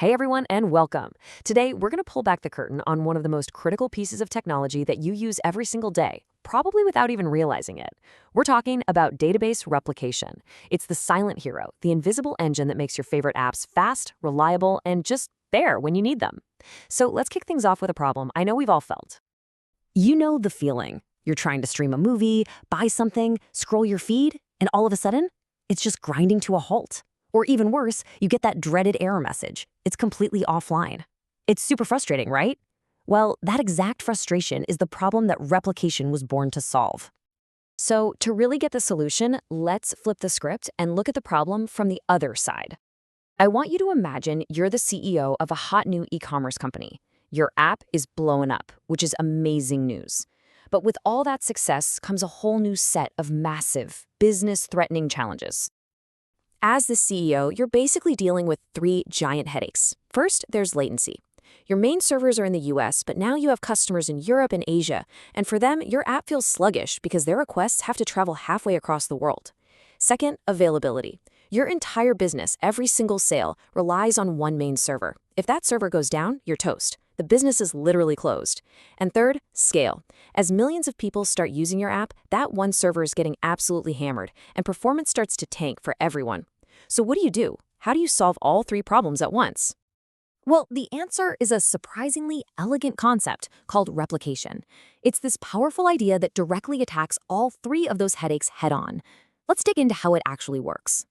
Hey everyone, and welcome. Today, we're going to pull back the curtain on one of the most critical pieces of technology that you use every single day, probably without even realizing it. We're talking about database replication. It's the silent hero, the invisible engine that makes your favorite apps fast, reliable, and just there when you need them. So let's kick things off with a problem I know we've all felt. You know the feeling. You're trying to stream a movie, buy something, scroll your feed, and all of a sudden, it's just grinding to a halt. Or even worse, you get that dreaded error message. It's completely offline. It's super frustrating, right? Well, that exact frustration is the problem that replication was born to solve. So to really get the solution, let's flip the script and look at the problem from the other side. I want you to imagine you're the CEO of a hot new e-commerce company. Your app is blowing up, which is amazing news. But with all that success comes a whole new set of massive, business-threatening challenges. As the CEO, you're basically dealing with three giant headaches. First, there's latency. Your main servers are in the US, but now you have customers in Europe and Asia, and for them, your app feels sluggish because their requests have to travel halfway across the world. Second, availability. Your entire business, every single sale, relies on one main server. If that server goes down, you're toast. The business is literally closed. And third, scale. As millions of people start using your app, that one server is getting absolutely hammered, and performance starts to tank for everyone. So what do? How do you solve all three problems at once? Well, the answer is a surprisingly elegant concept called replication. It's this powerful idea that directly attacks all three of those headaches head-on. Let's dig into how it actually works.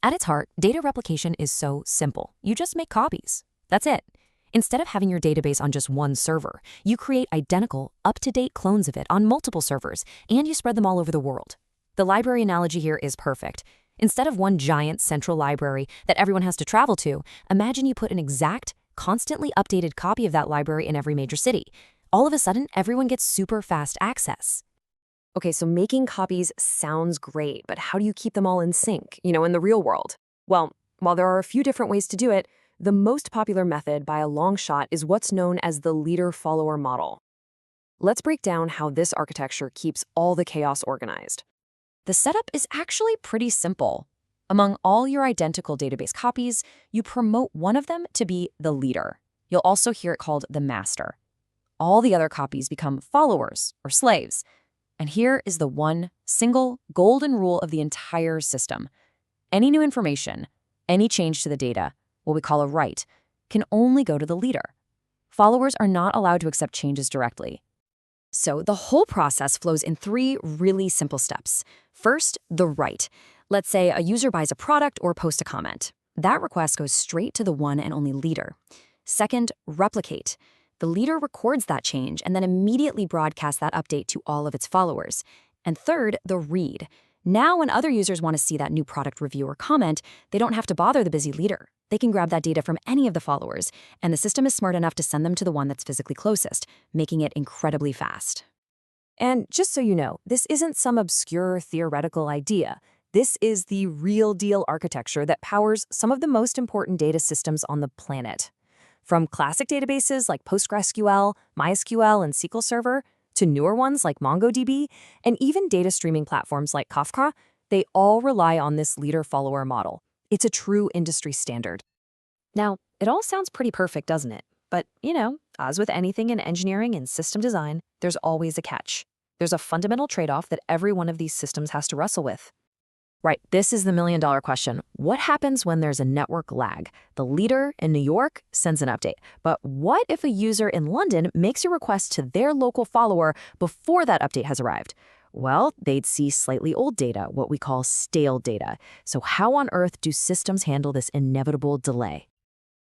At its heart, data replication is so simple. You just make copies. That's it. Instead of having your database on just one server, you create identical, up-to-date clones of it on multiple servers, and you spread them all over the world. The library analogy here is perfect. Instead of one giant central library that everyone has to travel to, imagine you put an exact, constantly updated copy of that library in every major city. All of a sudden, everyone gets super fast access. Okay, so making copies sounds great, but how do you keep them all in sync, in the real world? Well, while there are a few different ways to do it, the most popular method by a long shot is what's known as the leader-follower model. Let's break down how this architecture keeps all the chaos organized. The setup is actually pretty simple. Among all your identical database copies, you promote one of them to be the leader. You'll also hear it called the master. All the other copies become followers or slaves. And here is the one single golden rule of the entire system. Any new information, any change to the data, what we call a write, can only go to the leader. Followers are not allowed to accept changes directly. So the whole process flows in three really simple steps. First, the write. Let's say a user buys a product or posts a comment. That request goes straight to the one and only leader. Second, replicate. The leader records that change and then immediately broadcasts that update to all of its followers. And third, the read. Now when other users want to see that new product review or comment, they don't have to bother the busy leader. They can grab that data from any of the followers, and the system is smart enough to send them to the one that's physically closest, making it incredibly fast. And just so you know, this isn't some obscure theoretical idea. This is the real deal architecture that powers some of the most important data systems on the planet. From classic databases like PostgreSQL, MySQL, and SQL Server, to newer ones like MongoDB, and even data streaming platforms like Kafka, they all rely on this leader-follower model. It's a true industry standard. Now, it all sounds pretty perfect, doesn't it? But, as with anything in engineering and system design, there's always a catch. There's a fundamental trade-off that every one of these systems has to wrestle with. Right, this is the million-dollar question. What happens when there's a network lag? The leader in New York sends an update. But what if a user in London makes a request to their local follower before that update has arrived? Well, they'd see slightly old data, what we call stale data. So how on earth do systems handle this inevitable delay?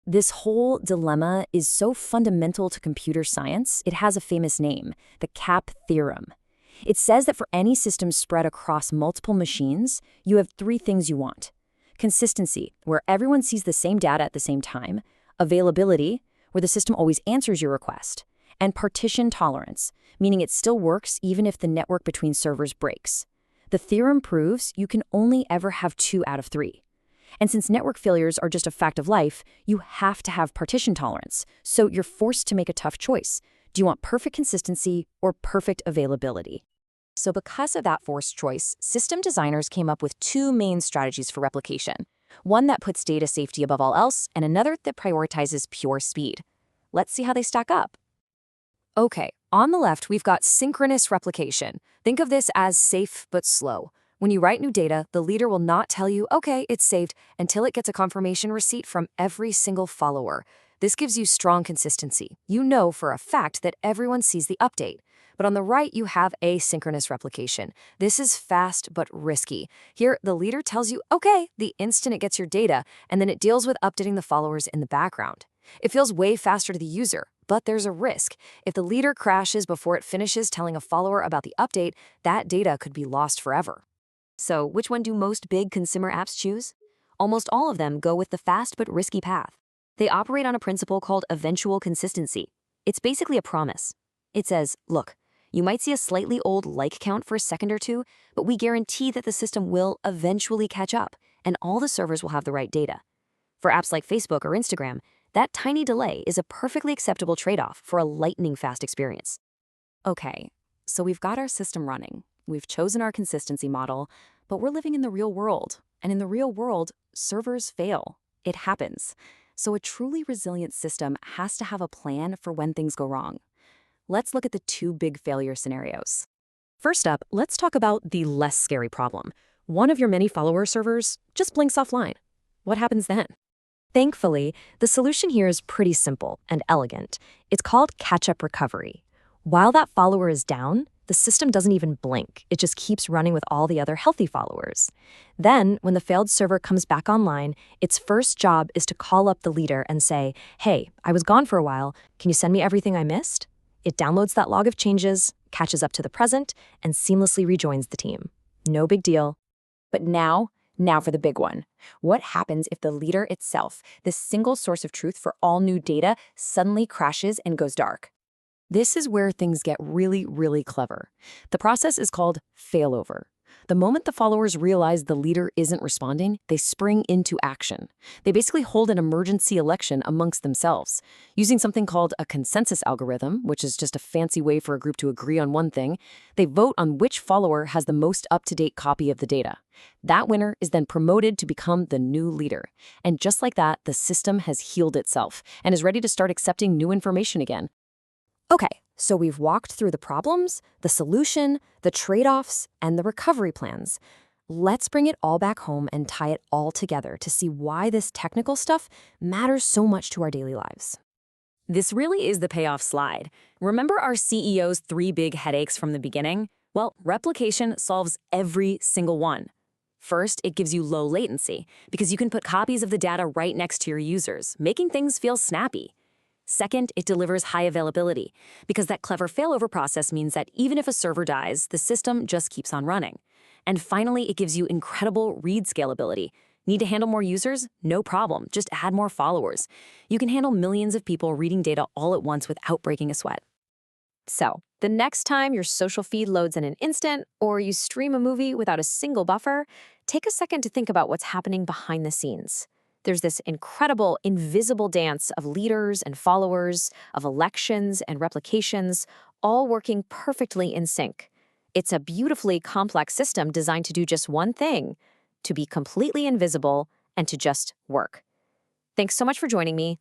This whole dilemma is so fundamental to computer science, it has a famous name, the CAP theorem. It says that for any system spread across multiple machines, you have three things you want. Consistency, where everyone sees the same data at the same time. Availability, where the system always answers your request. And partition tolerance, meaning it still works even if the network between servers breaks. The theorem proves you can only ever have 2 out of 3. And since network failures are just a fact of life, you have to have partition tolerance. So you're forced to make a tough choice. Do you want perfect consistency or perfect availability? So because of that forced choice, system designers came up with two main strategies for replication. one that puts data safety above all else, and another that prioritizes pure speed. Let's see how they stack up. Okay, on the left, we've got synchronous replication. Think of this as safe but slow. When you write new data, the leader will not tell you, okay, it's saved, until it gets a confirmation receipt from every single follower. This gives you strong consistency. You know for a fact that everyone sees the update. But on the right, you have asynchronous replication. This is fast but risky. Here, the leader tells you, okay, the instant it gets your data, and then it deals with updating the followers in the background. It feels way faster to the user, but there's a risk. If the leader crashes before it finishes telling a follower about the update, that data could be lost forever. So, which one do most big consumer apps choose? Almost all of them go with the fast but risky path. They operate on a principle called eventual consistency. It's basically a promise. It says, look, you might see a slightly old like count for a second or two, but we guarantee that the system will eventually catch up, and all the servers will have the right data. For apps like Facebook or Instagram, that tiny delay is a perfectly acceptable trade-off for a lightning-fast experience. Okay, so we've got our system running. We've chosen our consistency model, but we're living in the real world. And in the real world, servers fail. It happens. So a truly resilient system has to have a plan for when things go wrong. Let's look at the two big failure scenarios. First up, let's talk about the less scary problem. One of your many follower servers just blinks offline. What happens then? Thankfully, the solution here is pretty simple and elegant. It's called catch-up recovery. While that follower is down, the system doesn't even blink. It just keeps running with all the other healthy followers. Then, when the failed server comes back online, its first job is to call up the leader and say, hey, I was gone for a while. Can you send me everything I missed? It downloads that log of changes, catches up to the present, and seamlessly rejoins the team. No big deal. But now for the big one. What happens if the leader itself, the single source of truth for all new data, suddenly crashes and goes dark? This is where things get really, really clever. The process is called failover. The moment the followers realize the leader isn't responding, they spring into action. They basically hold an emergency election amongst themselves. Using something called a consensus algorithm, which is just a fancy way for a group to agree on one thing, they vote on which follower has the most up-to-date copy of the data. That winner is then promoted to become the new leader. And just like that, the system has healed itself and is ready to start accepting new information again. Okay, so we've walked through the problems, the solution, the trade-offs, and the recovery plans. Let's bring it all back home and tie it all together to see why this technical stuff matters so much to our daily lives. This really is the payoff slide. Remember our CEO's 3 big headaches from the beginning? Well, replication solves every single one. First, it gives you low latency, because you can put copies of the data right next to your users, making things feel snappy. Second, it delivers high availability, because that clever failover process means that even if a server dies, the system just keeps on running. And finally, it gives you incredible read scalability. Need to handle more users? No problem, just add more followers. You can handle millions of people reading data all at once without breaking a sweat. So, the next time your social feed loads in an instant, or you stream a movie without a single buffer, take a second to think about what's happening behind the scenes. There's this incredible, invisible dance of leaders and followers, of elections and replications, all working perfectly in sync. It's a beautifully complex system designed to do just one thing, to be completely invisible and to just work. Thanks so much for joining me.